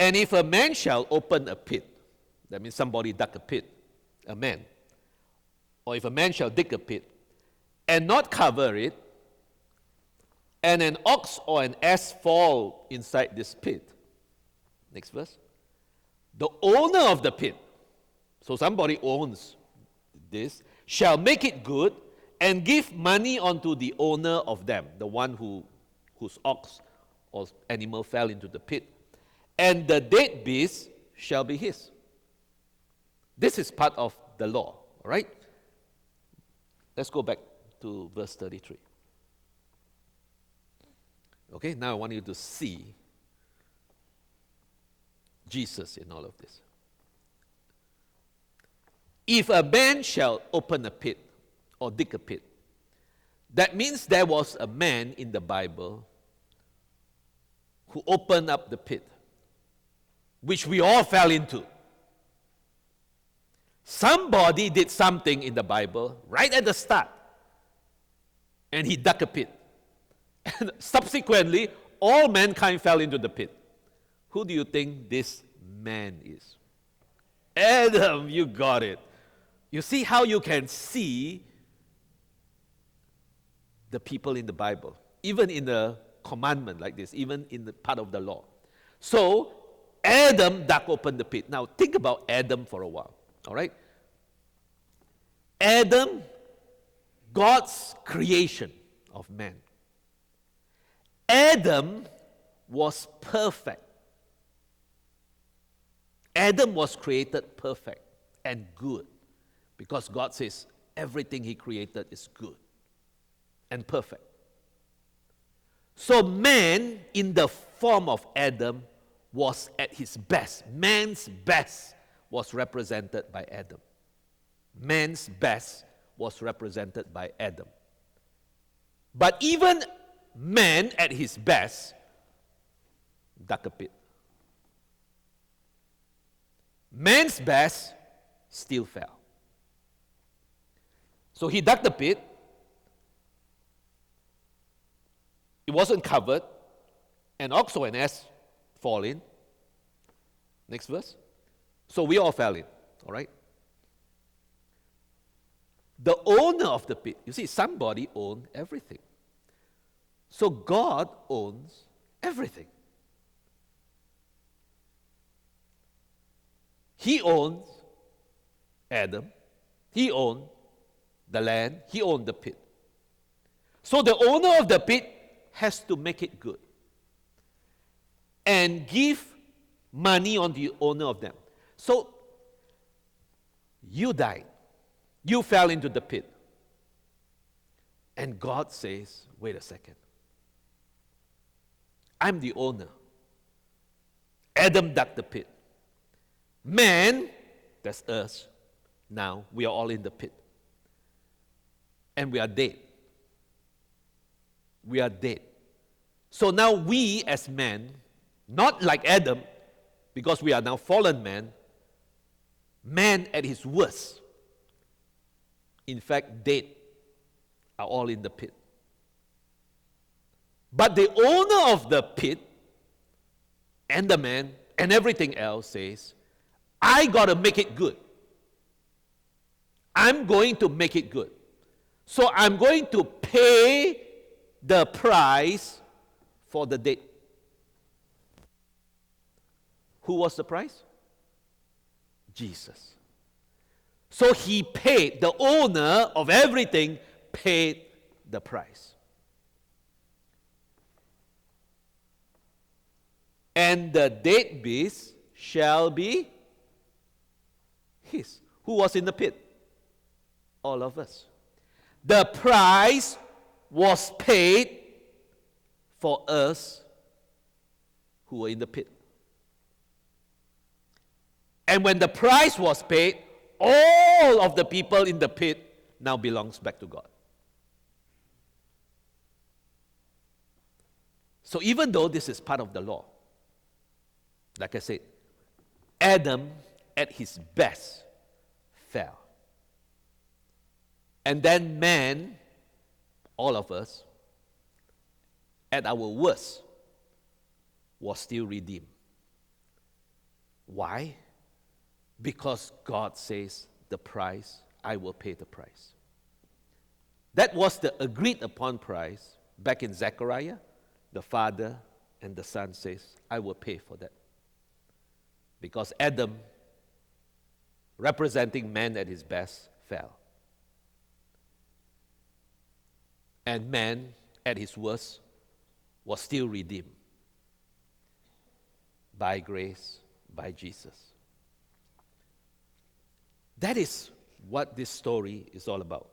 And if a man shall open a pit, that means somebody dug a pit, a man. Or if a man shall dig a pit, and not cover it, and an ox or an ass fall inside this pit. Next verse. The owner of the pit, so somebody owns this, shall make it good and give money unto the owner of them, the one whose ox or animal fell into the pit. And the dead beast shall be his. This is part of the law, all right? Let's go back to verse 33. Okay, now I want you to see Jesus in all of this. If a man shall open a pit or dig a pit, that means there was a man in the Bible who opened up the pit, which we all fell into. Somebody did something in the Bible right at the start, and he dug a pit. And subsequently, all mankind fell into the pit. Who do you think this man is? Adam, you got it. You see how you can see the people in the Bible, even in the commandment like this, even in the part of the law. So, Adam dug open the pit. Now, think about Adam for a while, all right? Adam, God's creation of man. Adam was perfect. Adam was created perfect and good because God says everything he created is good and perfect. So man in the form of Adam was at his best. Man's best was represented by Adam. Man's best was represented by Adam. But even man at his best dug a pit. Man's best still fell. So he dug the pit. It wasn't covered. An ox or an ass fall in. Next verse. So we all fell in. All right? The owner of the pit. You see, somebody owned everything. So God owns everything. He owns Adam. He owned the land. He owned the pit. So the owner of the pit has to make it good and give money on the owner of them. So you died. You fell into the pit. And God says, wait a second. I'm the owner. Adam dug the pit. Man, that's us. Now we are all in the pit. And we are dead. We are dead. So now we as men, not like Adam, because we are now fallen man at his worst, in fact, dead, are all in the pit. But the owner of the pit and the man and everything else says, I got to make it good. I'm going to make it good. So I'm going to pay the price for the dead. Who was the price? Jesus. So he paid, the owner of everything paid the price. And the dead beast shall be his. Who was in the pit? All of us. The price was paid for us who were in the pit. And when the price was paid, all of the people in the pit now belongs back to God. So even though this is part of the law, like I said, Adam at his best fell. And then man, all of us, at our worst, was still redeemed. Why? Because God says the price, I will pay the price. That was the agreed upon price back in Zechariah. The Father and the Son says, I will pay for that. Because Adam, representing man at his best, fell. And man, at his worst, was still redeemed by grace, by Jesus. That is what this story is all about.